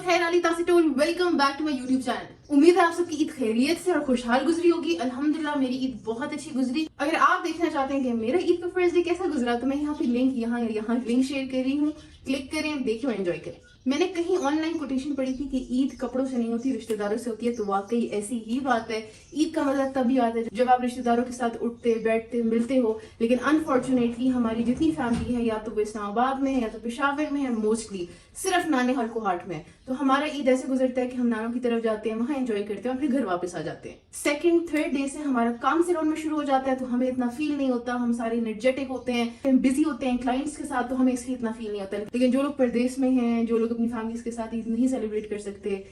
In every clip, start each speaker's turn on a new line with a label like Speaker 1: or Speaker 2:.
Speaker 1: खैर अली तासिटोल, welcome back to my YouTube channel. उम्मीद है आप सबकी ईद खैरियत से और खुशहाल गुजरी होगी। अल्हम्दुलिल्लाह मेरी ईद बहुत अच्छी गुजरी। अगर आप देखना चाहते हैं कि मेरा ईद का फर्स्ट डे कैसा गुजरा तो मैं यहाँ पे लिंक यहाँ लिंक शेयर कर रही हूँ, क्लिक करें, देखिए और एंजॉय करें। मैंने कहीं ऑनलाइन कोटेशन पढ़ी थी कि ईद कपड़ों से नहीं होती, रिश्तेदारों से होती है। तो वाकई ऐसी ही बात है। ईद का मजा तभी आता है जब आप रिश्तेदारों के साथ उठते बैठते मिलते हो। लेकिन अनफॉर्चुनेटली हमारी जितनी फैमिली है या तो वो इस्लामाबाद में है या तो पेशावर में है, मोस्टली सिर्फ नाने हल को हाट में है। तो हमारा ईद ऐसे गुजरता है कि हम नानों की तरफ जाते हैं, वहां एंजॉय करते हैं और फिर घर वापस आ जाते हैं। सेकंड थर्ड डे से हमारा काम से में शुरू हो जाता है, तो हमें इतना फील नहीं होता। हम सारे एनर्जेटिक होते हैं, बिजी होते हैं क्लाइंट्स के साथ, तो हमें इसलिए इतना फील नहीं होता। लेकिन जो लोग परदेश में हैं, जो लोग अपनी फैमिलीज के साथ ईद नहीं सेलिब्रेट कर सकते,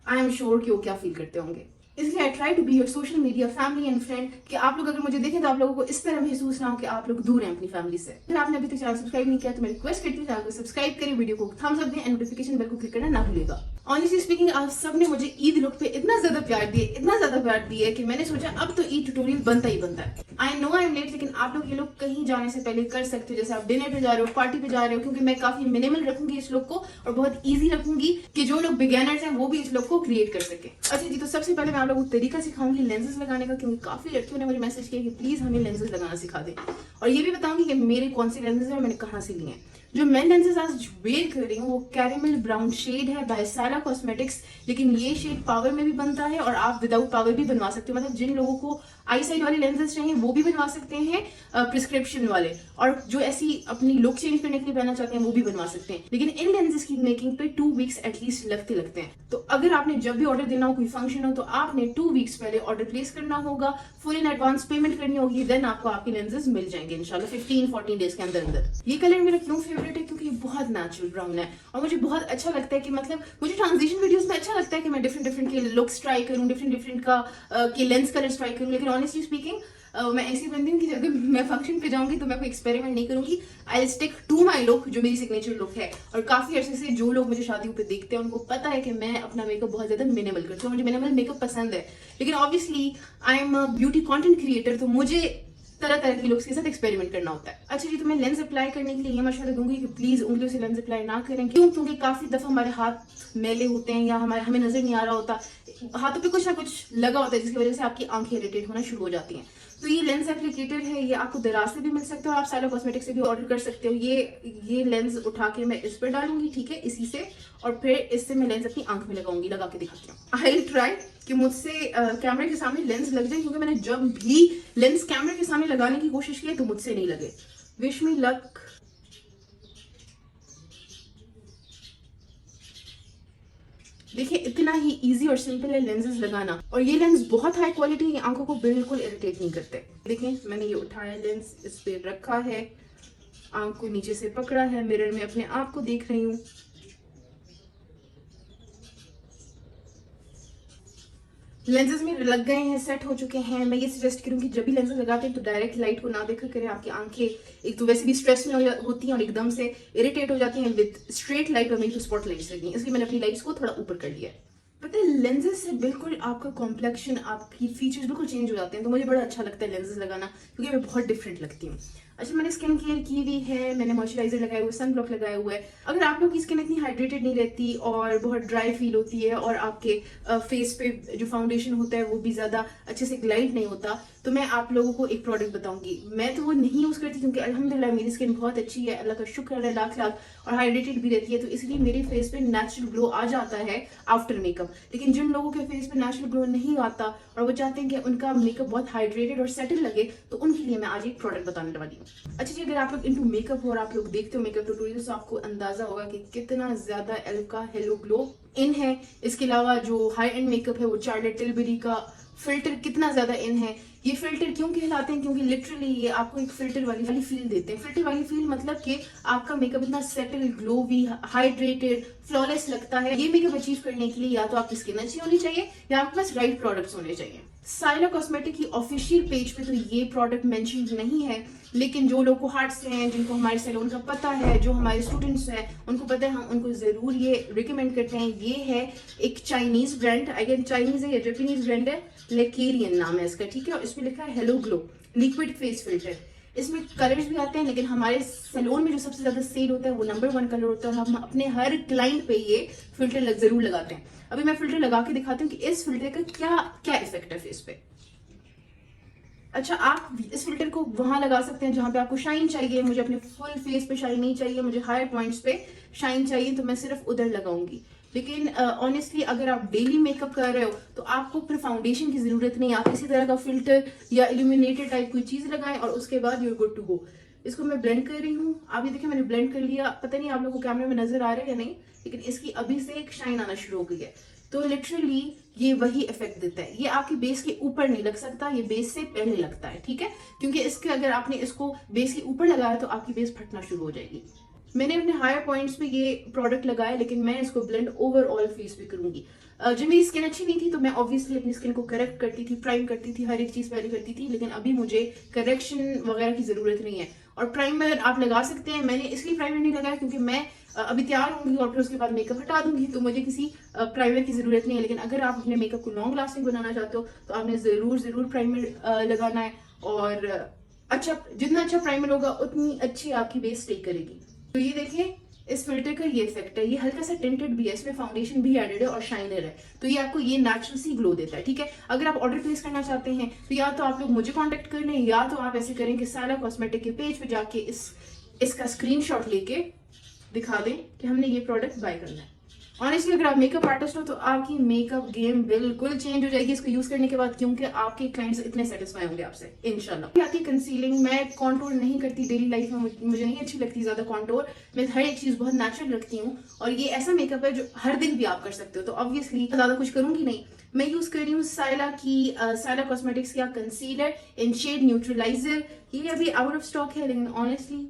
Speaker 1: आई एम श्योर कि वो क्या फील करते होंगे। इसलिए I try to be your social media family and friend, कि आप लोग अगर मुझे देखें तो आप लोगों को इस तरह महसूस ना हो कि आप लोग दूर हैं अपनी फैमिली से। अगर आपने अभी तक चैनल सब्सक्राइब नहीं किया तो मैं रिक्वेस्ट करती हूँ चैनल को सब्सक्राइब करें, वीडियो को थम्स अप दें एंड नोटिफिकेशन बेल को क्लिक करना ना भूलिएगा। ऑनेस्टली स्पीकिंग, आप सब ने मुझे ईद लुक पे इतना ज्यादा प्यार दिया कि मैंने सोचा अब तो ईद ट्यूटोरियल बनता ही बनता है। I know I am late, लेकिन आप लोग ये लोग कहीं जाने से पहले कर सकते हो। जैसे आप डिनर पे जा रहे हो, पार्टी पे जा रहे हो, क्योंकि मैं काफी मिनिमल रखूंगी इस लुक को और बहुत ईजी रखूंगी कि जो लोग बिगेनर्स हैं वो भी इस लुक को क्रिएट कर सके। अच्छा जी, तो सबसे पहले मैं आप लोगों को तरीका सिखाऊंगी लेंसेज लगाने का, क्योंकि काफी लड़कियों ने मुझे मैसेज किया कि प्लीज हमें लेंसेज लगाना सिखा दे। और ये भी बताऊंगी कि मेरे कौन से लेंसेज हैं और मैंने कहाँ से लिए हैं। जो मैं लेंसेज आज वेयर कर रही हूँ वो कैरेमल ब्राउन शेड है बाय साला कॉस्मेटिक्स। लेकिन ये शेड पावर में भी बनता है और आप विदाउट पावर भी बनवा सकते हो। मतलब जिन लोगों को आई साइड वाले लेंसेज चाहिए वो भी बनवा सकते हैं, प्रिस्क्रिप्शन वाले, और जो ऐसी अपनी लुक चेंज करने के लिए पहनना चाहते हैं वो भी बनवा सकते हैं। लेकिन इन लेंसेज की मेकिंग पे 2 वीक्स एटलीस्ट लगते हैं। तो अगर आपने जब भी ऑर्डर देना हो, कोई फंक्शन हो, तो आपने 2 वीक्स पहले ऑर्डर प्लेस करना होगा, फुल इन एडवांस पेमेंट करनी होगी, देन आपको आपके लेंसेज मिल जाएंगे इंशाल्लाह 15-14 डेज के अंदर। ये कलर मेरा क्यों फेवरेट है, क्योंकि ये बहुत नेचुरल ब्राउन है और मुझे बहुत अच्छा लगता है कि मतलब मुझे ट्रांजिशन वीडियोस में अच्छा लगता है कि मैं डिफरेंट के लुक्स ट्राई करूं, डिफरेंट का के लेंस कलर्स ट्राई करूं। लेकिन ऑनेस्टली स्पीकिंग मैं ऐसी बंदी हूँ कि अगर मैं फंक्शन पे जाऊंगी तो मैं कोई एक्सपेरिमेंट नहीं करूंगी। I stick to my look, जो मेरी सिग्नेचर लुक है। और काफी अर्से से जो लोग मुझे शादियों पे देखते हैं उनको पता है कि मैं अपना मेकअप बहुत ज्यादा मिनिमल करती हूँ, मुझे मिनिमल मेकअप पसंद है। लेकिन obviously I am a beauty content creator, तो मुझे तरह की लुक्स के साथ एक्सपेरिमेंट करना होता है। अच्छा जी, तो मैं लेंस अप्लाई करने के लिए ये मशवरा दूंगी कि प्लीज उंगलियों से लेंस अप्लाई ना करें। क्यों? क्योंकि काफी दफा हमारे हाथ मैले होते हैं या हमें नजर नहीं आ रहा होता, हाथों पे कुछ ना कुछ लगा होता है जिसकी वजह से आपकी आंखें इरिटेट होना शुरू हो जाती हैं। तो ये लेंस एप्लीकेटर है, ये आपको दराज से भी मिल सकता है और आप साइलो कॉस्मेटिक से भी ऑर्डर कर सकते हो। ये लेंस उठा के मैं इस पर डालूंगी, ठीक है, इसी से, और फिर इससे मैं लेंस अपनी आंख में लगाऊंगी, लगा के दिखाती हूँ। आई विल ट्राई कि मुझसे कैमरे के सामने लेंस लग जाए, क्योंकि मैंने जब भी लेंस कैमरे के सामने लगाने की कोशिश की तो मुझसे नहीं लगे। Wish me luck. देखिए इतना ही इजी और सिंपल है लेंसेज लगाना, और ये लेंस बहुत हाई क्वालिटी है, आंखों को बिल्कुल इरिटेट नहीं करते। देखें मैंने ये उठाया लेंस, इस पे रखा है, आंख को नीचे से पकड़ा है, मिरर में अपने आप को देख रही हूँ। लेंसेज में लग गए हैं, सेट हो चुके हैं। मैं ये सजेस्ट करूंगी जब भी लेंसेज लगाते हैं तो डायरेक्ट लाइट को ना देखा करें। आपकी आंखें एक तो वैसे भी स्ट्रेस में होती हैं और एकदम से इरिटेट हो जाती हैं विद स्ट्रेट लाइट, और मेरी तो स्पॉट लाइट्स लगी हैं, इसलिए मैंने अपनी लाइट्स को थोड़ा ऊपर कर लिया है। पता है लेंसेज से बिल्कुल आपका कॉम्प्लेक्शन, आपकी फीचर्स बिल्कुल चेंज हो जाते हैं। तो मुझे बड़ा अच्छा लगता है लेंसेज लगाना, क्योंकि मैं बहुत डिफरेंट लगती हूँ। अच्छा, मैंने स्किन केयर की हुई है, मैंने मॉइस्चराइजर लगाया हुआ है, सन ब्लॉक लगाया हुआ है। अगर आप लोग की स्किन इतनी हाइड्रेटेड नहीं रहती और बहुत ड्राई फील होती है और आपके फेस पे जो फाउंडेशन होता है वो भी ज्यादा अच्छे से ग्लाइड नहीं होता, तो मैं आप लोगों को एक प्रोडक्ट बताऊंगी। मैं तो वो नहीं यूज करती क्योंकि अल्हम्दुलिल्लाह मेरी स्किन बहुत अच्छी है, अल्लाह का शुक्र है लाख लाख, और हाइड्रेटेड भी रहती है, तो इसलिए मेरे फेस पे नेचुरल ग्लो आ जाता है आफ्टर मेकअप। लेकिन जिन लोगों के फेस पे नेचुरल ग्लो नहीं आता और वो चाहते हैं कि उनका मेकअप बहुत हाइड्रेटेड और सेटल लगे, तो उनके लिए मैं आज एक प्रोडक्ट बताने वाली हूँ। अच्छा जी, अगर आप लोग इनटू मेकअप हो और आप लोग देखते हो मेकअप ट्यूटोरियल्स, तो आपको अंदाजा होगा कि कितना ज्यादा एल्फ का हेलो ग्लो इन है। इसके अलावा जो हाई एंड मेकअप है वो चार्लेट टिलबरी का फिल्टर कितना ज्यादा इन है। ये फिल्टर क्यों कहलाते हैं? क्योंकि लिटरली ये आपको एक फिल्टर वाली फील देते हैं। फिल्टर वाली फील मतलब कि आपका मेकअप इतना सेटल, ग्लोवी, हाइड्रेटेड, फ्लॉलेस लगता है। ये मेकअप अचीव करने के लिए या तो आपकी स्किन अच्छी होनी चाहिए या आपके पास राइट प्रोडक्ट्स होने चाहिए। साइला कॉस्मेटिक की ऑफिशियल पेज पे तो ये प्रोडक्ट मेंशन नहीं है, लेकिन जो लोग को हार्ट से हैं, जिनको हमारे सैलून का पता है, जो हमारे स्टूडेंट्स हैं, उनको पता है, हम उनको जरूर ये रिकमेंड करते हैं। ये है एक चाइनीज ब्रांड, अगेन चाइनीज है या जापानीज ब्रांड है, लेकेरियन नाम है इसका, ठीक है, और इसमें लिखा है hello glow liquid phase filter. इसमें कलर्स भी आते हैं, लेकिन हमारे सैलून में जो सबसे ज्यादा सेल होता है वो नंबर 1 कलर होता है, और हम अपने हर क्लाइंट पे ये फिल्टर जरूर लगाते हैं। अभी मैं फिल्टर लगा के दिखाती हूँ कि इस फिल्टर का क्या क्या इफेक्ट है फेस पे। अच्छा, आप इस फिल्टर को वहां लगा सकते हैं जहां पे आपको शाइन चाहिए। मुझे अपने फुल फेस पे शाइन नहीं चाहिए, मुझे हायर पॉइंट्स पे शाइन चाहिए, तो मैं सिर्फ उधर लगाऊंगी। लेकिन ऑनेस्टली अगर आप डेली मेकअप कर रहे हो तो आपको फिर फाउंडेशन की जरूरत नहीं। आप इसी तरह का फिल्टर या इल्यूमिनेटेड टाइप कोई चीज लगाएं और उसके बाद यूर गुड टू गो। इसको मैं ब्लेंड कर रही हूँ। आप ये देखिए मैंने ब्लेंड कर लिया। पता नहीं आप लोगों को कैमरे में नजर आ रहा है या नहीं, लेकिन इसकी अभी से एक शाइन आना शुरू हो गई है। तो लिटरली ये वही इफेक्ट देता है। ये आपके बेस के ऊपर नहीं लग सकता, ये बेस से पहले लगता है, ठीक है। क्योंकि इसके अगर आपने इसको बेस के ऊपर लगाया तो आपकी बेस फटना शुरू हो जाएगी। मैंने अपने हायर पॉइंट्स पे ये प्रोडक्ट लगाया, लेकिन मैं इसको ब्लेंड ओवरऑल फेस पे करूंगी। जब मेरी स्किन अच्छी नहीं थी तो मैं ऑब्वियसली अपनी स्किन को करेक्ट करती थी, प्राइम करती थी, हर एक चीज पहले करती थी। लेकिन अभी मुझे करेक्शन वगैरह की जरूरत नहीं है। और प्राइमर आप लगा सकते हैं। मैंने इसलिए प्राइमर नहीं लगाया क्योंकि मैं अभी तैयार होंगी और फिर उसके बाद मेकअप हटा दूंगी, तो मुझे किसी प्राइमर की जरूरत नहीं है। लेकिन अगर आप अपने मेकअप को लॉन्ग लास्टिंग बनाना चाहते हो तो आपने जरूर प्राइमर लगाना है। और अच्छा, जितना अच्छा प्राइमर होगा उतनी अच्छी आपकी बेस स्टे करेगी। तो ये देखिए इस फिल्टर का ये इफेक्ट है। ये हल्का सा टिंटेड भी है, इसमें फाउंडेशन भी एडेड है और शाइनर है, तो ये आपको ये नेचुरल सी ग्लो देता है, ठीक है। अगर आप ऑर्डर प्लेस करना चाहते हैं तो या तो आप लोग मुझे कांटेक्ट कर लें, या तो आप ऐसे करें कि सायला कॉस्मेटिक के पेज पे जाके इसका स्क्रीनशॉट लेके दिखा दें कि हमने ये प्रोडक्ट बाय करना है। ऑनेस्टली अगर आप मेकअप आर्टिस्ट हो तो आपकी मेकअप गेम बिल्कुल चेंज हो जाएगी इसको यूज करने के बाद, क्योंकि आपके क्लाइंट्स इतने सेटिस्फाई होंगे आपसे इंशाल्लाह। आती कंसीलिंग, मैं कॉन्टोर नहीं करती डेली लाइफ में, मुझे नहीं अच्छी लगती ज्यादा कॉन्टोर। मैं हर एक चीज बहुत नेचुरल रखती हूँ, और ये ऐसा मेकअप है जो हर दिन भी आप कर सकते हो, तो ऑब्वियसली ज्यादा कुछ करूंगी नहीं। मैं यूज कर रही हूँ सायला कॉस्मेटिक्स का कंसीलर इन शेड न्यूट्रलाइजर। ये अभी आउट ऑफ स्टॉक है, लेकिन honestly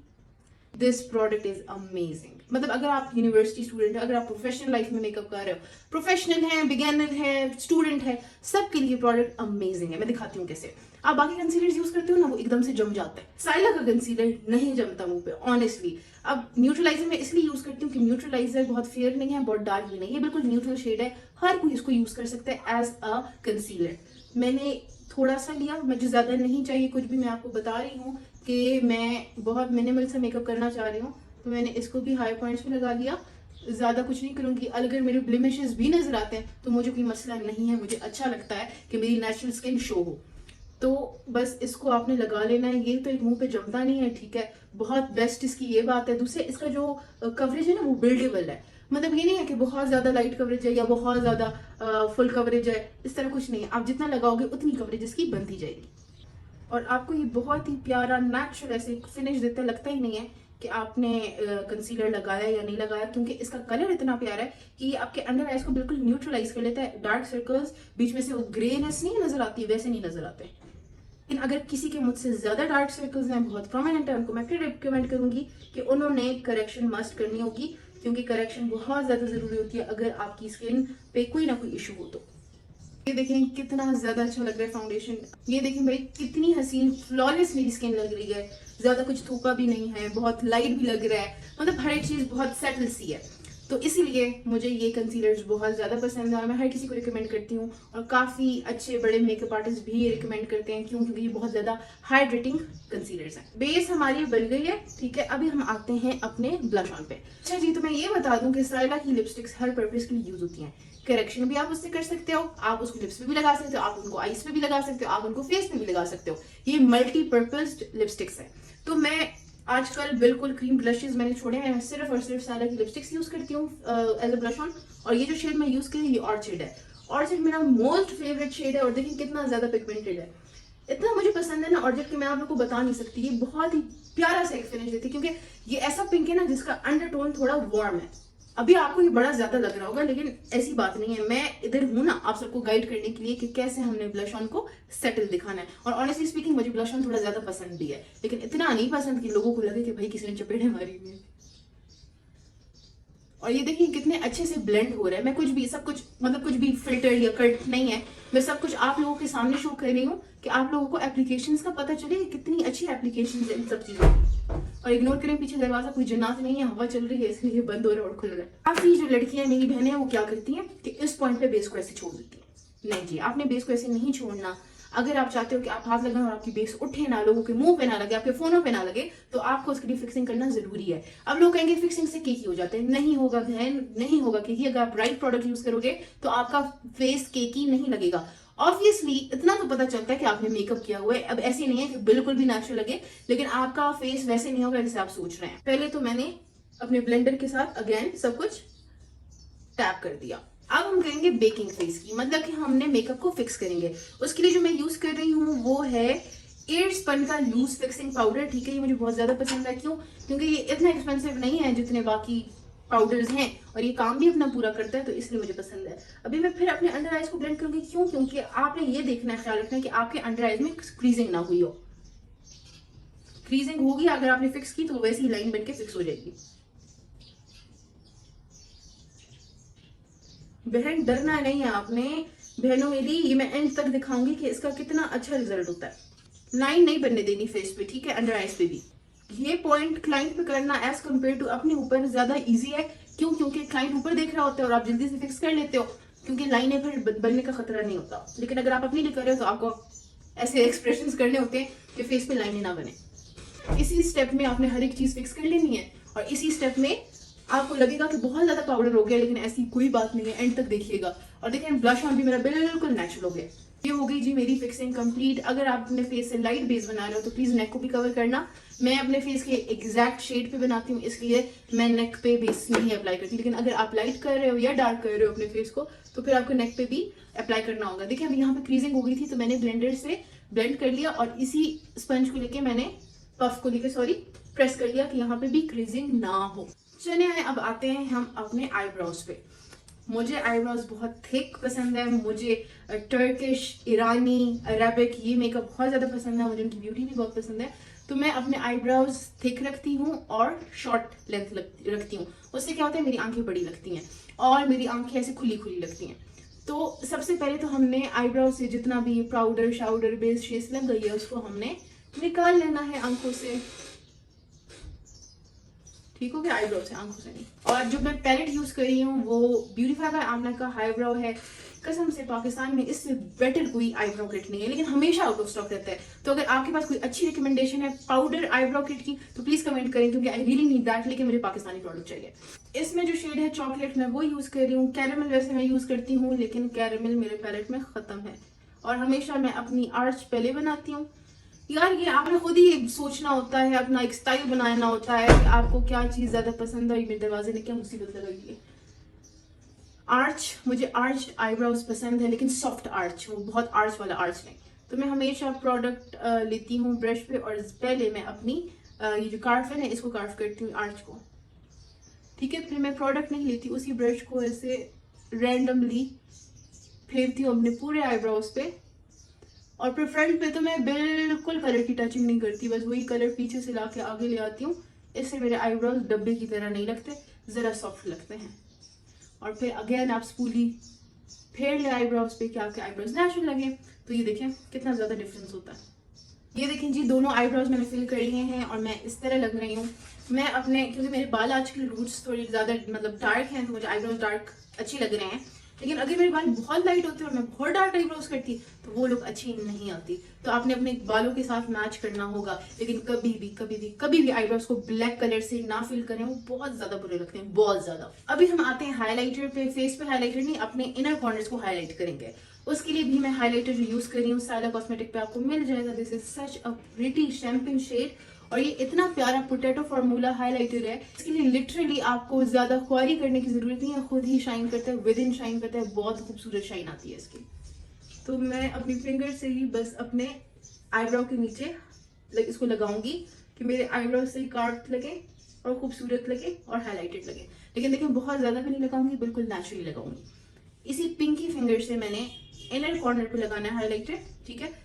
Speaker 1: this product is amazing. मतलब अगर आप यूनिवर्सिटी स्टूडेंट है, अगर आप प्रोफेशनल लाइफ में मेकअप कर रहे हो, प्रोफेशनल है, बिगिनर है, स्टूडेंट है, सबके लिए प्रोडक्ट अमेजिंग है। मैं दिखाती हूँ कैसे। आप बाकी कंसीलर यूज करते हो ना, वो एकदम से जम जाता है। साइला का कंसीलर नहीं जमता मुंह पे ऑनेस्टली। अब न्यूट्रलाइजर मैं इसलिए यूज करती हूँ कि न्यूट्रलाइजर बहुत फेयर नहीं है, बहुत डार्क भी नहीं है, बिल्कुल न्यूट्रल शेड है। हर कोई इसको यूज कर सकता है एज अ कंसीलर। मैंने थोड़ा सा लिया, मुझे ज्यादा नहीं चाहिए कुछ भी। मैं आपको बता रही हूँ कि मैं बहुत मिनिमल से मेकअप करना चाह रही हूँ, तो मैंने इसको भी हाई पॉइंट्स पे लगा लिया। ज्यादा कुछ नहीं करूंगी। अगर मेरे ब्लेमिशेस भी नजर आते हैं तो मुझे कोई मसला नहीं है, मुझे अच्छा लगता है कि मेरी नेचुरल स्किन शो हो। तो बस इसको आपने लगा लेना है। ये तो एक मुंह पे जमता नहीं है, ठीक है। बहुत बेस्ट इसकी ये बात है। दूसरे इसका जो कवरेज है ना वो बिल्डेबल है। मतलब ये नहीं है कि बहुत ज्यादा लाइट कवरेज है या बहुत ज्यादा फुल कवरेज है, इस तरह कुछ नहीं है। आप जितना लगाओगे उतनी कवरेज इसकी बनती जाएगी, और आपको ये बहुत ही प्यारा नेचुरल ऐसे फिनिश देता है। लगता ही नहीं है कि आपने कंसीलर लगाया या नहीं लगाया, क्योंकि इसका कलर इतना प्यारा है कि ये आपके अंडर आइज को बिल्कुल न्यूट्रलाइज कर लेता है। डार्क सर्कल्स, बीच में से वो ग्रेनेस नहीं नजर आती, वैसे नहीं नजर आते। लेकिन अगर किसी के मुझसे ज्यादा डार्क सर्कल्स हैं, बहुत प्रोमिनेंट है, उनको मैं फिर रिकमेंड करूंगी कि उन्होंने करेक्शन मस्ट करनी होगी, क्योंकि करेक्शन बहुत ज्यादा जरूरी होती है अगर आपकी स्किन पे कोई ना कोई इशू हो तो। ये देखें कितना ज्यादा अच्छा लग रहा है फाउंडेशन। ये देखें भाई कितनी हसीन फ्लॉलेस मेरी स्किन लग रही है। ज्यादा कुछ थोका भी नहीं है, बहुत लाइट भी लग रहा है, मतलब हर एक चीज बहुत सेटल सी है। तो इसीलिए मुझे ये कंसीलर्स बहुत ज्यादा पसंद है और मैं हर किसी को रिकमेंड करती हूँ, और काफी अच्छे बड़े मेकअप आर्टिस्ट भी ये रिकमेंड करते हैं। क्यों? क्योंकि ये बहुत ज्यादा हाइड्रेटिंग कंसीलर्स हैं। बेस हमारी बन गई है, ठीक है। अभी हम आते हैं अपने ब्लश ऑन पे। अच्छा जी, तो मैं ये बता दूं कि सायला की लिपस्टिक्स हर पर्पज के लिए यूज होती हैं। करेक्शन भी आप उससे कर सकते हो, आप उसको लिप्स पे भी लगा सकते हो, आप उनको आईज पे भी लगा सकते हो, आप उनको फेस पे भी लगा सकते हो। ये मल्टीपर्पज लिपस्टिक्स है। तो मैं आजकल बिल्कुल क्रीम ब्लशेस मैंने छोड़े हैं, मैं सिर्फ और सिर्फ सायला की लिपस्टिक्स यूज करती हूँ एज अ ब्लश ऑन। और ये जो शेड मैं यूज करी ये ऑर्चिड है। ऑर्चिड मेरा मोस्ट फेवरेट शेड है, और देखिए कितना ज्यादा पिगमेंटेड है। इतना मुझे पसंद है ना ऑर्चिड कि मैं आप लोग को बता नहीं सकती। ये बहुत ही प्यारा सा एक फिनिश देती है, क्योंकि ये ऐसा पिंक है ना जिसका अंडरटोन थोड़ा वार्म है। अभी आपको ये बड़ा ज्यादा लग रहा होगा, लेकिन ऐसी बात नहीं है। मैं इधर हूं ना आप सबको गाइड करने के लिए कि कैसे हमने ब्लश ऑन को सेटल दिखाना है। और ऑनेस्टली स्पीकिंग मुझे ब्लश ऑन थोड़ा ज्यादा पसंद भी है, लेकिन इतना नहीं पसंद कि लोगों को लगे कि भाई किसी ने चपेटे मारी हुई है। और ये देखिए कितने अच्छे से ब्लेंड हो रहा है। मैं कुछ भी सब कुछ मतलब कुछ भी फिल्टर या कट नहीं है, मैं सब कुछ आप लोगों के सामने शो कर रही हूँ कि आप लोगों को एप्लीकेशंस का पता चले कितनी अच्छी एप्लीकेशंस है इन सब चीजों की। और इग्नोर करें पीछे दरवाजा, कोई जन्नत नहीं है, हवा चल रही है इसलिए बंद हो रहा है और खुल रहा है। काफी जो लड़कियां मेरी बहनें हैं वो क्या करती हैं कि इस पॉइंट पे बेस को ऐसे छोड़ देती है। नहीं जी, आपने बेस को ऐसे नहीं छोड़ना। अगर आप चाहते हो कि आप हाथ लगाएं और आपकी बेस उठे ना, लोगों के मुंह पे ना लगे, आपके फोनों पे ना लगे, तो आपको उसके लिए फिक्सिंग करना जरूरी है। अब लोग कहेंगे फिक्सिंग से केकी हो जाते हैं, नहीं होगा बहन, नहीं होगा केकी। अगर आप राइट प्रोडक्ट यूज करोगे तो आपका फेस केकी नहीं लगेगा। ऑब्वियसली इतना तो पता चलता है कि आपने मेकअप किया हुआ है। अब ऐसे नहीं है कि बिल्कुल भी नेचुरल लगे, लेकिन आपका फेस वैसे नहीं होगा जैसे आप सोच रहे हैं। पहले तो मैंने अपने ब्लेंडर के साथ अगेन सब कुछ टैप कर दिया। अब हम करेंगे बेकिंग फेस की, मतलब कि हमने मेकअप को फिक्स करेंगे। उसके लिए जो मैं यूज कर रही हूँ वो है एयरस्पन का लूज फिक्सिंग पाउडर। ठीक है, ये मुझे बहुत ज्यादा पसंद है। क्यों? क्योंकि ये इतना एक्सपेंसिव नहीं है जितने बाकी पाउडर्स हैं, और ये काम भी अपना पूरा करता है, तो इसलिए मुझे पसंद है। अभी मैं फिर अपने अंडर आइज को ब्लेंड करूंगी। क्यों? क्योंकि आपने ये देखना है, ख्याल रखना है कि आपके अंडर आइज में क्रीजिंग ना हुई हो। क्रीजिंग होगी अगर आपने फिक्स की तो वैसी ही लाइन बन के फिक्स हो जाएगी। बहन डरना नहीं है आपने, बहनों मेरी, ये मैं एंड तक दिखाऊंगी कि इसका कितना अच्छा रिजल्ट होता है। लाइन नहीं बनने देनी फेस पे, ठीक है, अंडर आइज पे भी। ये पॉइंट क्लाइंट पे करना एज कम्पेयर टू अपने ऊपर ज्यादा इजी है। क्यों? क्योंकि क्लाइंट ऊपर देख रहा होता है और आप जल्दी से फिक्स कर लेते हो, क्योंकि लाइनें फिर बनने का खतरा नहीं होता। लेकिन अगर आप अपने लिए कर रहे हो तो आपको ऐसे एक्सप्रेशंस करने होते हैं कि फेस पे लाइनें ना बने। इसी स्टेप में आपने हर एक चीज फिक्स कर लेनी है, और इसी स्टेप में आपको लगेगा कि बहुत ज्यादा पाउडर हो गया, लेकिन ऐसी कोई बात नहीं है। एंड तक देखिएगा और देखें ब्लश ऑन भी मेरा बिल्कुल नेचुरल हो गया। ये हो गई जी मेरी फिक्सिंग कंप्लीट। अगर आप अपने फेस से लाइट बेस बना रहे हो तो प्लीज नेक को भी कवर करना। मैं अपने फेस के एग्जैक्ट शेड पे बनाती हूँ, इसलिए मैं नेक पे बेस नहीं अप्लाई करती। लेकिन अगर आप लाइट कर रहे हो या डार्क कर रहे हो अपने फेस को, तो फिर आपको नेक पे भी अप्लाई करना होगा। देखिए अभी यहाँ पे क्रीजिंग हो गई थी, तो मैंने ब्लेंडर से ब्लेंड कर लिया और इसी स्पंज को लेके मैंने पफ को लेके प्रेस कर लिया कि यहाँ पे भी क्रीजिंग ना हो। चलिए अब आते हैं हम अपने आईब्रोज पे। मुझे आईब्रोज बहुत थिक पसंद है। मुझे टर्किश, ईरानी, अरेबिक ये मेकअप बहुत ज्यादा पसंद है। मुझे उनकी ब्यूटी भी बहुत पसंद है। तो मैं अपने आईब्रोज थिक रखती हूँ और शॉर्ट लेंथ रखती हूँ। उससे क्या होता है, मेरी आंखें बड़ी लगती हैं और मेरी आंखें ऐसे खुली खुली लगती हैं। तो सबसे पहले तो हमने आईब्रोज से जितना भी पाउडर शाउडर बेस शेस लग गई है उसको हमने निकाल लेना है आंखों से। ठीक हो गया? आईब्रो से, आंखों से नहीं। और जो मैं पैलेट यूज कर रही हूँ वो ब्यूटीफाई बाय आमना का आईब्रो है। कसम से पाकिस्तान में इससे बेटर कोई आईब्रो किट नहीं है, लेकिन हमेशा आउट ऑफ स्टॉक रहता है। तो अगर आपके पास कोई अच्छी रिकमेंडेशन है पाउडर आईब्रो किट की तो प्लीज कमेंट करें, क्योंकि आई रियली नीड दैट। लेकिन मुझे पाकिस्तानी प्रोडक्ट चाहिए। इसमें जो शेड है चॉकलेट, मैं वो यूज कर रही हूँ। कैरेमल वैसे मैं यूज करती हूँ, लेकिन कैरेमल मेरे पैलेट में खत्म है। और हमेशा मैं अपनी आर्च पहले बनाती हूँ। यार ये आपने खुद ही सोचना होता है, अपना एक स्टाइल बनाना होता है कि आपको क्या चीज ज्यादा पसंद है। मेरे दरवाजे ने क्या मुसीबत लगाई है। आर्च, मुझे आर्च आईब्रोज पसंद है, लेकिन सॉफ्ट आर्च, वो बहुत आर्च वाला आर्च नहीं। तो मैं हमेशा प्रोडक्ट लेती हूँ ब्रश पे और पहले मैं अपनी ये जो कार्फ है ना इसको कार्फ करती हूँ आर्च को। ठीक है, फिर मैं प्रोडक्ट नहीं लेती, उसी ब्रश को ऐसे रैंडमली फेरती हूँ अपने पूरे आईब्रोज पे। और फिर फ्रंट पे तो मैं बिल्कुल कलर की टचिंग नहीं करती, बस वही कलर पीछे से लाके आगे ले आती हूँ। इससे मेरे आईब्रोज डब्बे की तरह नहीं लगते, जरा सॉफ्ट लगते हैं। और फिर अगेन आप स्पूली फेर ले आईब्रोज पे कि आपके आईब्रोज नेचुरल लगे। तो ये देखें कितना ज्यादा डिफरेंस होता है। ये देखें जी, दोनों आईब्रोज मैंने फिल कर लिए हैं और मैं इस तरह लग रही हूँ। मैं अपने, क्योंकि मेरे बाल आजकल रूट्स थोड़ी ज्यादा मतलब डार्क हैं, तो मुझे आईब्रोज डार्क अच्छे लग रहे हैं। लेकिन अगर मेरे बाल बहुत लाइट होते और मैं बहुत डार्क आईब्रोज करती तो वो लोग अच्छी नहीं आती। तो आपने अपने बालों के साथ मैच करना होगा। लेकिन कभी भी आईब्रोज को ब्लैक कलर से ना फिल करें, वो बहुत ज्यादा बुरे लगते हैं, बहुत ज्यादा। अभी हम आते हैं हाईलाइटर पे। फेस पे हाईलाइटर नहीं, अपने इनर कॉर्नर्स को हाईलाइट करेंगे। उसके लिए भी मैं हाइलाइटर जो यूज कर रही हूँ साइला कॉस्मेटिक पे आपको मिल जाएगा। This is such a pretty champagne shade, और ये इतना प्यारा पोटैटो फॉर्मूला हाइलाइटर है। इसके लिए लिटरली आपको ज्यादा ख्वारी करने की जरूरत नहीं है, खुद ही शाइन करता है, विद इन शाइन करता है, बहुत खूबसूरत शाइन आती है इसकी। तो मैं अपनी फिंगर से ही बस अपने आईब्रो के नीचे इसको लगाऊंगी कि मेरे आईब्रो से कार्व लगे और खूबसूरत लगे और हाईलाइटेड लगे। लेकिन देखिए बहुत ज्यादा भी नहीं लगाऊंगी, बिल्कुल नेचुरली लगाऊंगी। इसी पिंकी फिंगर से मैंने इनर कॉर्नर पे लगाना है हाईलाइटर। ठीक है,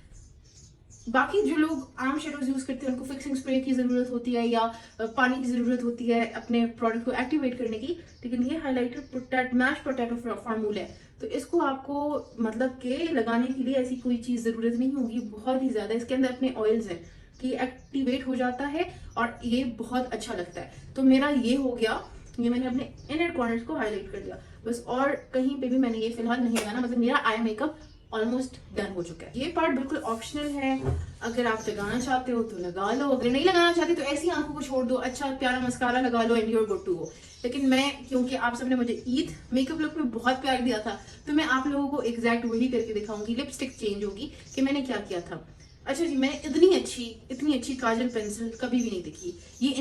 Speaker 1: बाकी जो लोग आम शेडोज यूज करते हैं उनको फिक्सिंग स्प्रे की जरूरत होती है या पानी की जरूरत होती है अपने प्रोडक्ट को एक्टिवेट करने की। लेकिन ये हाइलाइटर मैश पोटैटो फॉर्मूला है, तो इसको आपको मतलब के लगाने के लिए ऐसी कोई चीज जरूरत नहीं होगी बहुत ही ज्यादा। इसके अंदर अपने ऑयल्स हैं कि एक्टिवेट हो जाता है और ये बहुत अच्छा लगता है। तो मेरा ये हो गया, ये मैंने अपने इनर कॉर्नर्स को हाईलाइट कर दिया बस, और कहीं पे भी मैंने ये फिलहाल नहीं लगाना। मतलब मेरा आई मेकअप ऑलमोस्ट डन हो चुका है। ये पार्ट बिल्कुल ऑप्शनल है, अगर आप लगाना चाहते हो तो लगा लो, अगर नहीं लगाना चाहते तो ऐसी आंखों को छोड़ दो, अच्छा प्यारा मस्कारा लगा लो and you're good to go. लेकिन मैं, क्योंकि आप सबने मुझे ईद मेकअप लुक में बहुत प्यार दिया था, तो मैं आप लोगों को एग्जैक्ट वही करके दिखाऊंगी। लिपस्टिक चेंज होगी कि मैंने क्या किया था। अच्छा जी, मैंने इतनी अच्छी काजल पेंसिल कभी भी नहीं दिखी। ये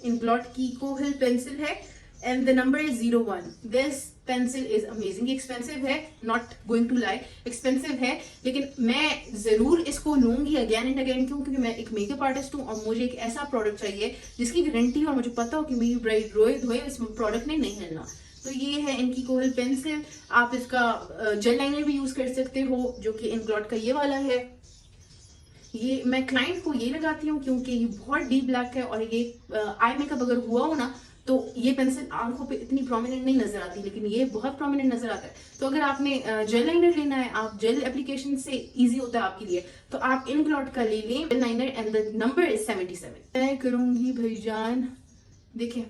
Speaker 1: इनग्लॉट की कोहिल पेंसिल है and the number is 01। This pencil is amazing. Expensive है, not going to lie, expensive है, लेकिन मैं जरूर इसको लूंगी अगेन एंड अगेन। क्यों? क्योंकि मैं एक मेकअप आर्टिस्ट हूँ और मुझे एक ऐसा प्रोडक्ट चाहिए जिसकी गारंटी और मुझे पता हो कि मेरी ब्राइड रोए धोए इस प्रोडक्ट ने नहीं मिलना। तो ये है इनकी कोहिल पेंसिल। आप इसका जेल लाइनर भी यूज कर सकते हो, जो कि इनग्लॉट का ये वाला है। ये मैं क्लाइंट को ये लगाती हूँ क्योंकि ये बहुत डीप ब्लैक है और ये आई मेकअप अगर हुआ हो ना तो ये पेंसिल आंखों पे इतनी प्रोमिनेंट नहीं नजर आती, लेकिन ये बहुत प्रोमिनेंट नजर आता है। तो अगर आपने जेल लाइनर लेना है, आप जेल एप्लीकेशन से इजी होता है आपके लिए, तो आप इनग्लॉट का ले लें jail liner and the number is 77। मैं करूंगी भाईजान, देखिए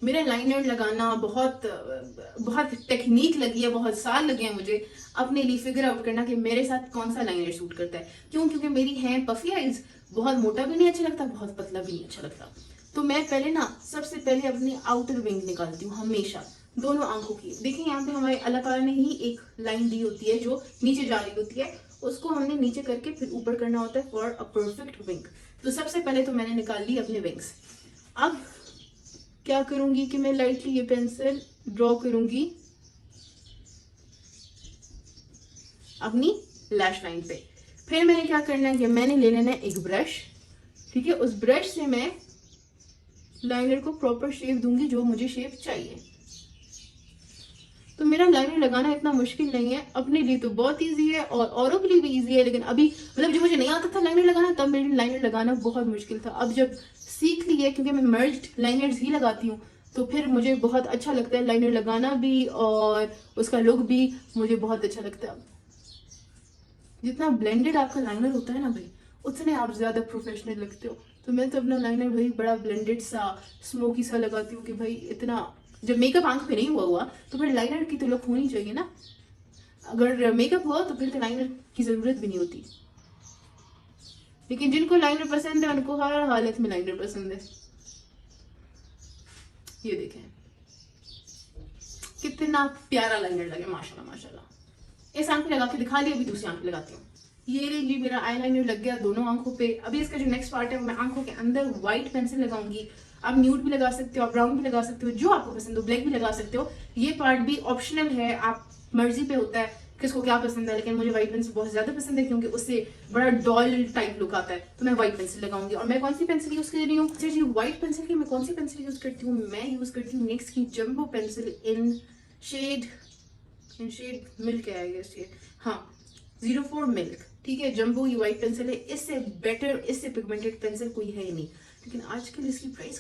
Speaker 1: मेरा लाइनर लगाना बहुत टेक्निक लगी है, बहुत साल लगे हैं मुझे अपने लिए फिगर आउट करना कि मेरे साथ कौन सा लाइनर सूट करता है। क्यों? क्योंकि मेरी है पफी आईज, बहुत मोटा भी नहीं अच्छा लगता, बहुत पतला भी नहीं अच्छा लगता। तो मैं पहले ना सबसे पहले अपनी आउटर विंग निकालती हूँ हमेशा, दोनों आंखों की। देखिए यहाँ पे हमारे अल्लाह ताला ने ही एक लाइन दी होती है जो नीचे जा रही होती है, उसको हमने नीचे करके फिर ऊपर करना होता है फॉर अ परफेक्ट विंग। तो सबसे पहले तो मैंने निकाल ली अपने विंग्स। अब क्या करूंगी कि मैं लाइटली ये पेंसिल ड्रॉ करूंगी अपनी लैश लाइन पे। फिर मैंने क्या करना है कि मैंने ले लेना है एक ब्रश, ठीक है। उस ब्रश से मैं लाइनर को प्रॉपर शेप दूंगी जो मुझे शेप चाहिए। तो मेरा लाइनर लगाना इतना मुश्किल नहीं है, अपने लिए तो बहुत इजी है और औरों के लिए भी इजी है। लेकिन अभी मतलब जब मुझे नहीं आता था लाइनर लगाना, तब मेरे लिए लाइनर लगाना बहुत मुश्किल था। अब जब सीख ली है, क्योंकि मैं मर्ज्ड लाइनर्स ही लगाती हूँ, तो फिर मुझे बहुत अच्छा लगता है लाइनर लगाना भी और उसका लुक भी मुझे बहुत अच्छा लगता है। जितना ब्लेंडेड आपका लाइनर होता है ना भाई, उतने आप ज्यादा प्रोफेशनल लगते हो। तो मैं तो अपना लाइनर भाई बड़ा ब्लेंडेड सा स्मोकी सा लगाती हूँ कि भाई इतना, जब मेकअप आंख पे नहीं हुआ तो फिर लाइनर की तो लुक होनी चाहिए ना। अगर मेकअप हुआ तो फिर तो लाइनर की जरूरत भी नहीं होती। लेकिन जिनको लाइनर पसंद है उनको हर हालत में लाइनर पसंद है। ये देखें कितना प्यारा लाइनर लगे, माशाल्लाह माशाल्लाह। इस आंख पे लगा के दिखा लिया, अभी दूसरी आंख पे लगाती हूँ। ये रे जी मेरा आई लाइनर लग गया दोनों आंखों पे। अभी इसका जो नेक्स्ट पार्ट है मैं आंखों के अंदर व्हाइट पेंसिल लगाऊंगी। आप न्यूड भी लगा सकते हो, आप ब्राउन भी लगा सकते हो, जो आपको पसंद हो, ब्लैक भी लगा सकते हो। ये पार्ट भी ऑप्शनल है, आप मर्जी पे होता है किसको क्या पसंद है। लेकिन मुझे व्हाइट पेंसिल बहुत ज्यादा पसंद है क्योंकि उससे बड़ा डॉल टाइप लुक आता है, तो मैं व्हाइट पेंसिल लगाऊंगी। और मैं कौन सी पेंसिल यूज कर रही हूँ जी, व्हाइट पेंसिल की मैं कौन सी पेंसिल यूज करती हूँ, मैं यूज करती हूँ NYX की jumbo pencil in shade milk है, आई गेस ये, हाँ 04 मिल्क, ठीक है। जंबो ये व्हाइट पेंसिल है, इससे बेटर, इससे पिगमेंटेड पेंसिल कोई है ही नहीं। लेकिन आजकल इसकी प्राइस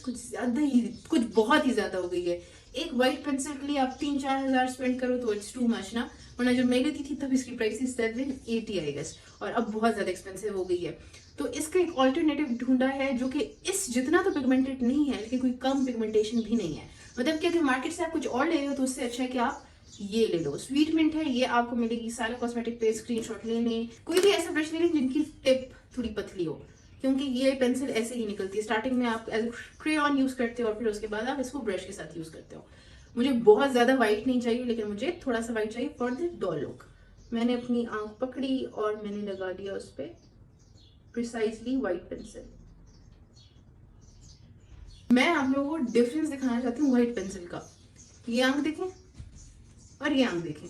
Speaker 1: कुछ बहुत ही ज्यादा हो गई है। एक व्हाइट पेंसिल के लिए आप 3-4 हजार स्पेंड करो तो इट्स टू मच ना। वरना जब मैं लेती थी तब इसकी प्राइस 780 आई गेस, और अब बहुत ज्यादा एक्सपेंसिव हो गई है। तो इसका एक ऑल्टरनेटिव ढूंढा है जो कि इस जितना तो पिगमेंटेड नहीं है, लेकिन कोई कम पिगमेंटेशन भी नहीं है। मतलब कि अगर मार्केट से आप कुछ और ले रहे हो तो उससे अच्छा है कि आप ये ले लो। स्वीट मिंट है, ये आपको मिलेगी सारा कॉस्मेटिक पे, स्क्रीनशॉट ले लें। कोई भी ऐसा ब्रश ले लें जिनकी टिप थोड़ी पतली हो, क्योंकि ये पेंसिल ऐसे ही निकलती है। स्टार्टिंग में आप एज क्रेयॉन यूज करते हो और फिर उसके बाद आप इसको ब्रश के साथ यूज करते हो। मुझे बहुत ज्यादा व्हाइट नहीं चाहिए, लेकिन मुझे थोड़ा सा व्हाइट चाहिए फॉर द डॉल लुक। मैंने अपनी आंख पकड़ी और मैंने लगा दिया उस पर प्रिसाइजली व्हाइट पेंसिल। मैं आप लोगों को डिफरेंस दिखाना चाहती हूँ व्हाइट पेंसिल का। ये आंख देखें और ये आंख देखें,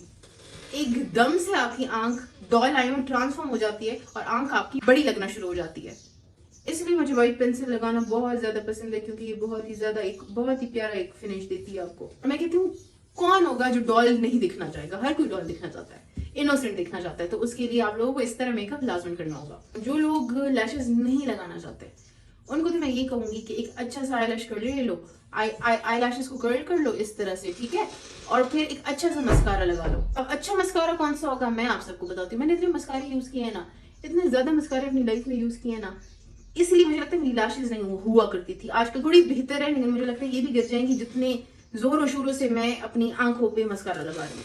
Speaker 1: एकदम से आपकी आंख डॉल आई में ट्रांसफॉर्म हो जाती है और आंख आपकी बड़ी लगना शुरू हो जाती है। इसलिए मुझे व्हाइट पेंसिल लगाना बहुत ज्यादा पसंद है, क्योंकि ये बहुत ही प्यारा एक फिनिश देती है आपको। मैं कहती हूँ कौन होगा जो डॉल नहीं दिखना चाहेगा, हर कोई डॉल दिखना चाहता है, इनोसेंट दिखना चाहता है। तो उसके लिए आप लोगों को इस तरह मेकअप लाजमन करना होगा। जो लोग लैशेस नहीं लगाना चाहते उनको तो मैं ये कहूंगी कि एक अच्छा सा आई लैश कर्लर ले लो, आई लैशेस को कर्ल कर लो इस तरह से, ठीक है। और फिर एक अच्छा सा मस्कारा लगा लो। अब अच्छा मस्कारा कौन सा होगा मैं आप सबको बताती हूँ। मैंने इतने मस्कारे यूज किए हैं ना, इतने ज्यादा मस्कारे अपनी लाइफ में यूज किए हैं ना, इसलिए मुझे लगता है मेरी लैशेस नहीं हुआ करती थी। आजकल थोड़ी बेहतर है, लेकिन मुझे लगता है ये भी गिर जाएंगी जितने जोरों शोरों से मैं अपनी आंखों पे मस्कारा लगा रही हूँ।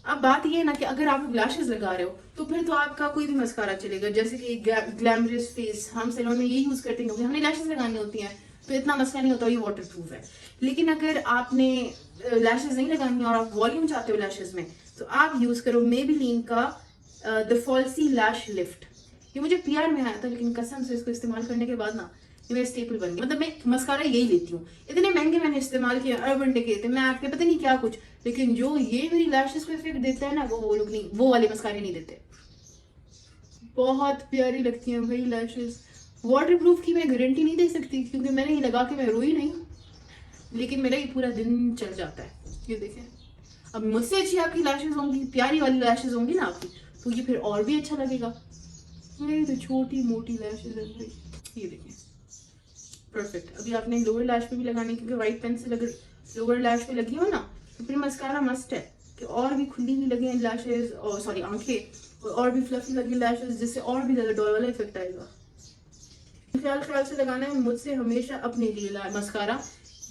Speaker 1: अब बात ये है ना कि अगर आप लैशेस लगा रहे हो तो फिर तो आपका कोई भी मस्कारा चलेगा, जैसे कि ग्लैमरस फेस, हम सैलून में ये यूज करते हैं क्योंकि हमने लैशेस लगानी होती हैं तो इतना मसला नहीं होता, ये वाटर प्रूफ है। लेकिन अगर आपने लैशेस नहीं लगानी और आप वॉल्यूम चाहते हो लैशेस में, तो आप यूज करो मेबेलिन का द फॉल्सी लैश लिफ्ट। ये मुझे पीआर में आया था, लेकिन कसम से इसको इस्तेमाल करने के बाद ना ये मेरा स्टेपल बन गया। मतलब मैं मस्कारा यही लेती हूँ, इतने महंगे मैंने इस्तेमाल किए, अर्बन डिके थे, मैं आपके पता नहीं क्या कुछ, लेकिन जो ये मेरी लैशेस को इफेक्ट देता है ना, वो लोग नहीं, वो वाले मस्कारे नहीं देते। बहुत प्यारी लगती हैं भाई लैशेस। वाटर प्रूफ की मैं गारंटी नहीं दे सकती क्योंकि मैंने ये लगा के मैं रोई नहीं, लेकिन मेरा ये पूरा दिन चल जाता है। ये देखें, अब मुझसे अच्छी आपकी लैशेस होंगी, प्यारी वाली लैशेस होंगी ना आपकी, तो ये फिर और भी अच्छा लगेगा। मेरी तो छोटी मोटी लैशेस है भाई, ये देखें परफेक्ट। अभी आपने लोअर लैश पे भी लगाने, क्योंकि वाइट पेंसिल अगर लोअर लैश पे लगी हो ना तो फिर मस्कारा मस्ट है कि और भी खुली भी लगे लैशेस, और सॉरी आंखें, और भी फ्लफी लगी लैशेस, जिससे और भी ज्यादा डॉल वाला इफेक्ट आएगा। ख्याल से लगाना है। मुझसे हमेशा अपने लिए मस्कारा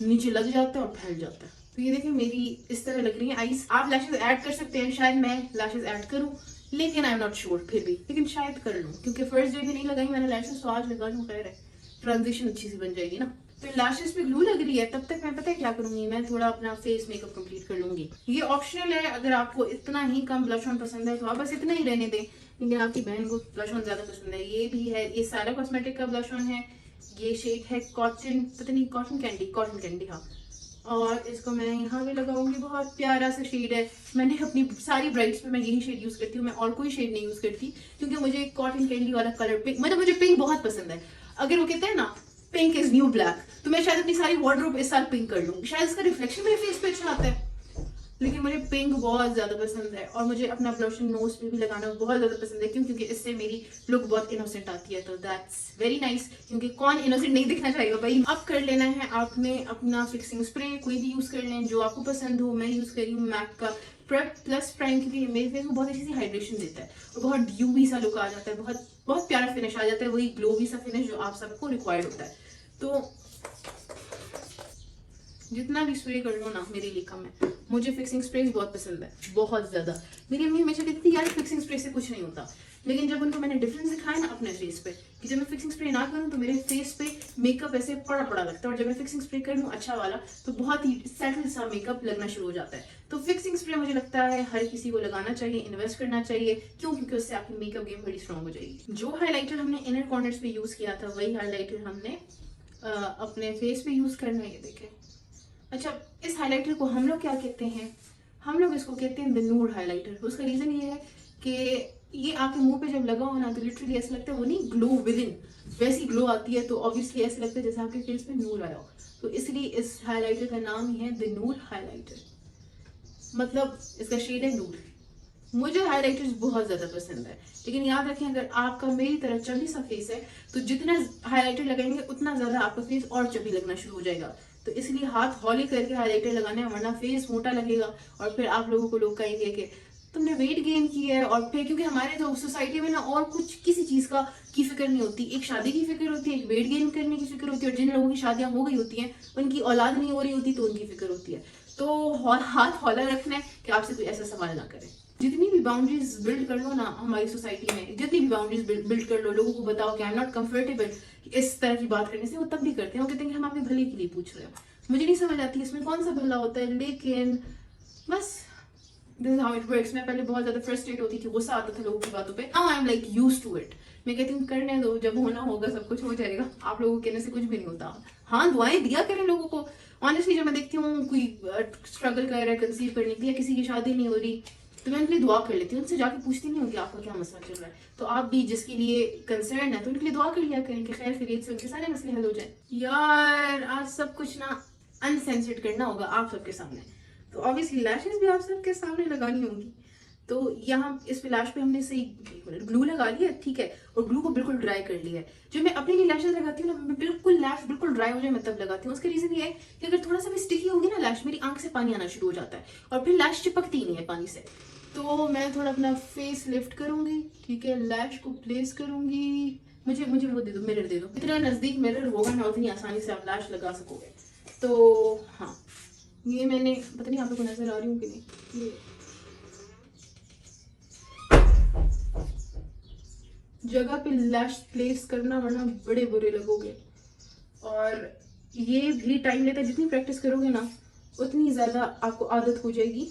Speaker 1: नीचे लग जाता है और फैल जाता है। तो ये देखिए मेरी इस तरह लग रही है आईज। आप लैशेस ऐड कर सकते हैं, शायद मैं लैशेस ऐड करूं, लेकिन आई एम नॉट श्योर, फिर भी लेकिन शायद कर लूं, क्योंकि फर्स्ट डे भी नहीं लगाई मैंने लैशेस, तो आज लगा लूं, खैर है, ट्रांजिशन अच्छी सी बन जाएगी ना। तो लैशेस पे ग्लू लग रही है, तब तक मैं पता है क्या करूंगी, मैं थोड़ा अपना फेस मेकअप कंप्लीट कर लूंगी। ये ऑप्शनल है, अगर आपको इतना ही कम ब्लश ऑन पसंद है तो आप बस इतना ही रहने दें, लेकिन आपकी बहन को ब्लश ऑन ज्यादा पसंद है। ये भी है, ये सारा कॉस्मेटिक का ब्लश ऑन है, ये शेड है कॉटन, पता नहीं कॉटन कैंडी, हाँ। और इसको मैं यहाँ भी लगाऊंगी, बहुत प्यारा सा शेड है। मैंने अपनी सारी ब्राइड्स पे मैं यही शेड यूज करती हूँ, मैं और कोई शेड नहीं यूज करती, क्योंकि मुझे कॉटन कैंडी वाला कलर पिंक, मतलब मुझे पिंक बहुत पसंद है। अगर वो कहते हैं ना पिंक इज न्यू ब्लैक, तो मैं शायद अपनी सारी वार्डरोब इस साल पिंक कर लूँ, शायद इसका रिफ्लेक्शन मेरे फेस पे अच्छा आता है। लेकिन मुझे पिंक बहुत ज्यादा पसंद है, और मुझे अपना ब्लश नोज पे भी लगाना बहुत ज्यादा पसंद है, क्योंकि इससे मेरी लुक बहुत इनोसेंट आती है, तो दैट्स वेरी नाइस, क्योंकि कौन इनोसेंट नहीं दिखना चाहेगा भाई। अब कर लेना है आपने अपना फिक्सिंग स्प्रे, कोई भी यूज कर लें जो आपको पसंद हो। मैं यूज कर रही हूँ मैक का प्रेप प्लस प्राइम, क्योंकि मेरे फेस को बहुत अच्छी सी हाइड्रेशन देता है और बहुत ड्यूबी सा लुक आ जाता है, बहुत बहुत प्यारा फिनिश आ जाता है, वही ग्लोवी सा फिनिश जो आप सबको रिक्वायर्ड होता है। तो जितना भी स्प्रे कर लो ना मेरे लिए कम है, मुझे फिक्सिंग स्प्रे बहुत पसंद है, बहुत ज्यादा। मेरी अम्मी हमेशा कहती थी यार फिक्सिंग स्प्रे से कुछ नहीं होता, लेकिन जब उनको मैंने डिफरेंस दिखाया ना अपने फेस पे, कि जब मैं फिक्सिंग स्प्रे ना करूँ तो मेरे फेस पे मेकअप ऐसे पड़ा पड़ा लगता है, और जब मैं फिक्सिंग स्प्रे कर लूँ अच्छा वाला तो बहुत ही सेटल सा मेकअप लगना शुरू हो जाता है। तो फिक्सिंग स्प्रे मुझे लगता है हर किसी को लगाना चाहिए, इन्वेस्ट करना चाहिए। क्यों? क्योंकि उससे आपकी मेकअप गेम बड़ी स्ट्रॉन्ग हो जाएगी। जो हाईलाइटर हमने इनर कॉर्नर्स पे यूज किया था, वही हाईलाइटर हमने अपने फेस पे यूज करना है। ये देखें। अच्छा, इस हाइलाइटर को हम लोग क्या कहते हैं? हम लोग इसको कहते हैं द नूर हाइलाइटर। उसका रीजन ये है कि ये आपके मुंह पे जब लगा हो ना तो लिटरली ऐसा लगता है, वो नहीं ग्लो विद इन, वैसी ग्लो आती है, तो ऑब्वियसली ऐसा लगता है जैसे आपके फेस पे नूर आया हो। तो इसलिए इस हाइलाइटर का नाम ही है द नूर हाइलाइटर, मतलब इसका शेड है नूर। मुझे हाइलाइटर्स बहुत ज्यादा पसंद है, लेकिन याद रखें अगर आपका मेरी तरह चबी सा फेस है तो जितना हाइलाइटर लगाएंगे उतना ज्यादा आपका फेस और चबी लगना शुरू हो जाएगा। तो इसलिए हाथ हौले करके हाइलाइटर लगाना है, वरना फेस मोटा लगेगा और फिर आप लोगों को लोग कहेंगे कि तुमने वेट गेन किया है। और फिर क्योंकि हमारे तो सोसाइटी में ना और कुछ किसी चीज का की फिक्र नहीं होती, एक शादी की फिक्र होती है, एक वेट गेन करने की फिक्र होती है, और जिन लोगों की शादियां हो गई होती हैं उनकी औलाद नहीं हो रही होती तो उनकी फिक्र होती है। तो हाथ हौला रखना है कि आपसे कोई ऐसा सवाल ना करे। जितनी भी बाउंड्रीज बिल्ड कर लो ना हमारी सोसाइटी में, जितनी भी बाउंड्रीज बिल्ड कर लो, लोगों को बताओ कि आई एम नॉट कंफर्टेबल इस तरह की बात करने से, वो तब भी करते हैं। वो कहते हैं कि हम आपके भले के लिए पूछ रहे हो। मुझे नहीं समझ आती इसमें कौन सा भला होता है, लेकिन बस this is how it works. मैं पहले बहुत ज्यादा फ्रस्ट्रेट होती थी, गुस्सा आता था लोगों की बातों पे। Now I am like used to it. मैं कहती हूँ करने दो, जब होना होगा सब कुछ हो जाएगा। आप लोगों के कहने से कुछ भी नहीं होता। हाँ, दुआएं दिया करें लोगों को। ऑनेस्टली जब मैं देखती हूँ कोई स्ट्रगल कर रहा है कंसीव करने के लिए, किसी की शादी नहीं हो रही, तो मैं उनके लिए दुआ कर लेती हूँ। उनसे जाके पूछती नहीं हूँ कि आपका क्या मसला चल रहा है। तो आप भी जिसके लिए कंसर्न है तो उनके लिए दुआ कर लिया करें कि खैर खैरियत से उनके सारे मसले हल हो जाए। यार आज सब कुछ ना अनसेंसर्ड करना होगा आप सबके सामने, तो ऑब्वियसली लैशेस भी आप सबके सामने लगानी होंगी। तो यहाँ इस फ्लैश पे हमने सही ग्लू लगा लिया, ठीक है, और ग्लू को बिल्कुल ड्राई कर लिया है। जो मैं अपने लिए लैशेस लगाती हूँ ना, मैं बिल्कुल लैश बिल्कुल ड्राई हो जाए मैं तब लगाती हूँ। उसका रीजन ये है कि अगर थोड़ा सा भी स्टिकी होगी ना लैश, मेरी आंख से पानी आना शुरू हो जाता है और फिर लैश चिपकती नहीं है पानी से। तो मैं थोड़ा अपना फेस लिफ्ट करूंगी, ठीक है, लैश को प्लेस करूंगी। मुझे वो दे दो, मिरर दे दो। इतना नजदीक मिरर होगा ना उतनी आसानी से आप लैश लगा सकोगे। तो हाँ, ये मैंने, पता नहीं आप लोगों को नजर आ रही हूँ कि नहीं, जगह पे लैश प्लेस करना, वरना बड़े बुरे लगोगे। और ये भी टाइम लेता है, जितनी प्रैक्टिस करोगे ना उतनी ज़्यादा आपको आदत हो जाएगी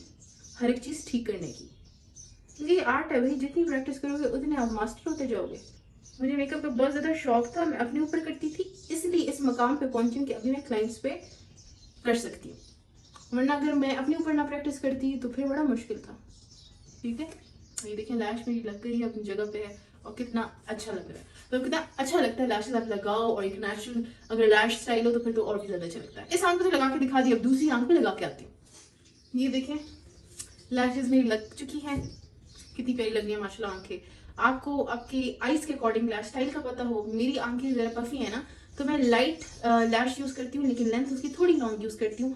Speaker 1: हर एक चीज़ ठीक करने की। ये आर्ट है भाई, जितनी प्रैक्टिस करोगे उतने आप मास्टर होते जाओगे। मुझे मेकअप का बहुत ज़्यादा शौक था, मैं अपने ऊपर करती थी, इसलिए इस मकाम पे पहुंची हूँ कि अभी मैं क्लाइंट्स पे कर सकती हूँ, वरना अगर मैं अपने ऊपर ना प्रैक्टिस करती तो फिर बड़ा मुश्किल था। ठीक है, ये देखिए लैश मेरी लग गई है, अपनी जगह पे है और कितना अच्छा लग रहा है। तो कितना अच्छा लगता है लैशेस आप लगाओ, और एक नेचुरल अगर लैश स्टाइल हो तो फिर तो और भी ज़्यादा अच्छा लगता है। इस आंख पे तो लगा के दिखा दी, अब दूसरी आंख पे लगा के आती हूँ। ये देखें लैशेस मेरी लग चुकी हैं, कितनी प्यारी लग रही है माशाल्लाह आंखें। आपको आपकी आईज के अकॉर्डिंग लैश स्टाइल का पता हो, मेरी आंखें जरा पफी है ना, तो मैं लाइट लैश यूज करती हूँ, लेकिन लेंथ उसकी थोड़ी लॉन्ग यूज करती हूँ।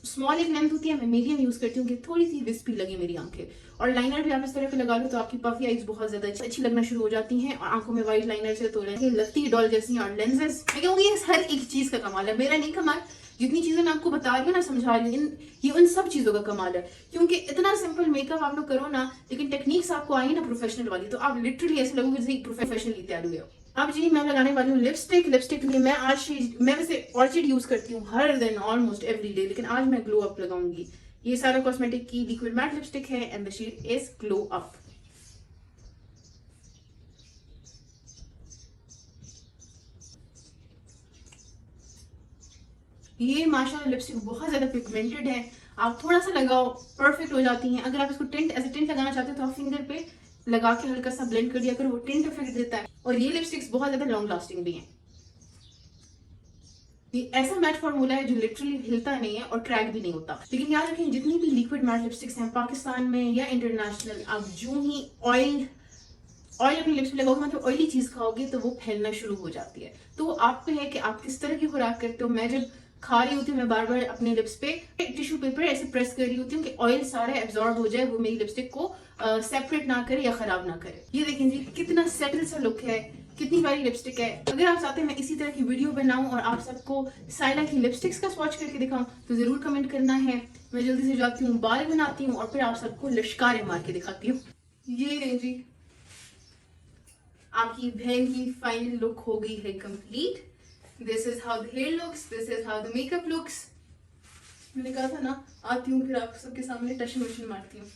Speaker 1: स्मॉल एक लेंथ होती है, मैं मीडियम यूज करती हूँ कि थोड़ी सी विस्पी लगे मेरी आंखें। और लाइनर भी आप इस तरह के लगा लो तो आपकी पफी आईज बहुत ज्यादा अच्छी लगना शुरू हो जाती हैं, और आंखों में व्हाइट लाइनर से तो लगती है डॉल जैसी। और लेंसेज मैं कहूँगी हर एक चीज का कमाल है, मेरा नहीं कमाल, जितनी चीजें मैं आपको बता रही हूँ ना, समझा रही हूँ, ये उन सब चीजों का कमाल है। क्योंकि इतना सिंपल मेकअप आप लोग करो ना, लेकिन टेक्निक्स आपको आई ना प्रोफेशनल वाली, तो आप लिटरली ऐसे लगोगे जैसे प्रोफेशनली तैयार हुए हो। अब जी मैं लगाने वाली हूँ लिपस्टिक। लिपस्टिक लिए मैं वैसे ऑर्चिड यूज करती हूँ हर दिन ऑलमोस्ट एवरी डे, लेकिन आज मैं ग्लो अप लगाऊंगी। ये सारा कॉस्मेटिक की लिक्विड मैट लिपस्टिक है and the shade is glow up. ये माशाल्लाह लिपस्टिक बहुत ज्यादा पिगमेंटेड है, आप थोड़ा सा लगाओ परफेक्ट हो जाती हैं। अगर आप इसको टिंट एज ए टिंट लगाना चाहते हो तो आप फिंगर पे लगा के हल्का सा ब्लेंड कर दिया करो, वो टिंट इफेक्ट देता है। और ये लिपस्टिक्स बहुत ज्यादा लॉन्ग लास्टिंग भी हैं। ये ऐसा मैट फॉर्मूला है जो लिटरली हिलता नहीं है और क्रैक भी नहीं होता। लेकिन याद रखें जितनी भी लिक्विड मैट लिपस्टिक्स हैं पाकिस्तान में या इंटरनेशनल, आप जो ही ऑयल अपनी लिप्स में लगाओगे, मतलब ऑयली चीज खाओगे तो वो फैलना शुरू हो जाती है। तो आप पे है कि आप किस तरह की खुराक करते हो। मैं जब खा रही होती हूँ मैं बार बार अपने लिप्स पे टिश्यू पेपर ऐसे प्रेस कर रही होती हूँ कि ऑयल सारा एब्जॉर्ब हो जाए, वो मेरी लिपस्टिक को सेपरेट ना करे या खराब ना करे। ये देखें जी कितना सेटल सा लुक है, कितनी प्यारी लिपस्टिक है। अगर आप चाहते हैं मैं इसी तरह की वीडियो बनाऊं और आप सबको साइला की लिपस्टिक्स का स्वॉच करके दिखाऊं तो जरूर कमेंट करना है। मैं जल्दी से जाती हूँ, बाल बनाती हूँ और फिर आप सबको लिश्कारे मार के दिखाती हूँ। ये लें जी आपकी बहन की फाइनल लुक हो गई है complete. This is how the hair looks, this is how the makeup looks. मैंने कहा था ना आती हूँ फिर आप सबके सामने टशन वशन मारती हूँ।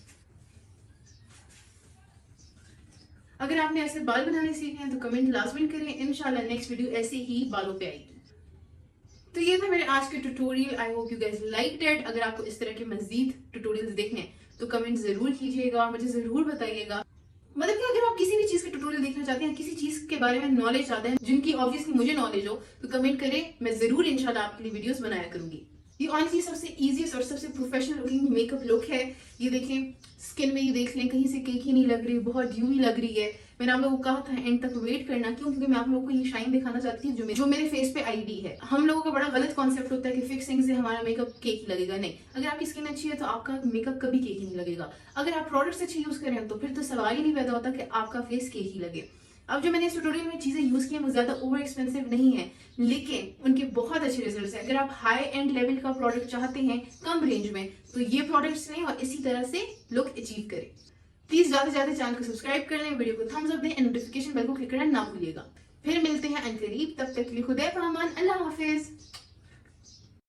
Speaker 1: अगर आपने ऐसे बाल बनाने सीखे हैं तो कमेंट लाजमी करें, इंशाल्लाह नेक्स्ट वीडियो ऐसे ही बालों पे आएगी। तो ये था मेरे आज के tutorial, I hope you guys liked it. अगर आपको इस तरह के मजीद ट्यूटोरियल्स देखने हैं तो कमेंट जरूर कीजिएगा, मुझे जरूर बताइएगा। मतलब कि अगर आप किसी भी चीज के ट्यूटोरियल देखना चाहते हैं, किसी चीज के बारे में नॉलेज चाहते हैं जिनकी ऑब्वियसली मुझे नॉलेज हो, तो कमेंट करें, मैं जरूर इंशाल्लाह आपके लिए वीडियोस बनाया करूंगी। ये ऑनेस्टली सबसे इजीएस्ट और सबसे प्रोफेशनल लुकिंग मेकअप लुक है। ये देखें स्किन में, ये देख लें कहीं से केकी नहीं लग रही, बहुत ड्यूई लग रही है। मैंने आप लोगों को कहा था एंड तक वेट करना, क्यों? क्योंकि मैं आप लोगों को ये शाइन दिखाना चाहती हूँ जो मेरे फेस पे आईडी है। हम लोगों का बड़ा गलत कॉन्सेप्ट होता है कि फिक्सिंग से हमारा मेकअप केकी लगेगा। नहीं, अगर आपकी स्किन अच्छी है तो आपका मेकअप कभी केकी नहीं लगेगा। अगर आप प्रोडक्ट्स अच्छे यूज करें तो फिर तो सवाल ही नहीं पैदा होता कि आपका फेस केकी लगे। अब जो मैंने इस ट्यूटोरियल में चीजें यूज की हैं वो ज्यादा ओवर एक्सपेंसिव नहीं है, लेकिन उनके बहुत अच्छे रिजल्ट्स हैं। अगर आप हाई एंड लेवल का प्रोडक्ट चाहते हैं कम रेंज में तो ये प्रोडक्ट्स लें और इसी तरह से लुक अचीव करें। प्लीज ज्यादा से ज्यादा चैनल को सब्सक्राइब कर लें, वीडियो को थम्स अप दें एंड नोटिफिकेशन बेल को क्लिक करना ना भूलिएगा। फिर मिलते हैं अनकरीब, तब तक के लिए खुदा पामान, अल्लाह हाफिज।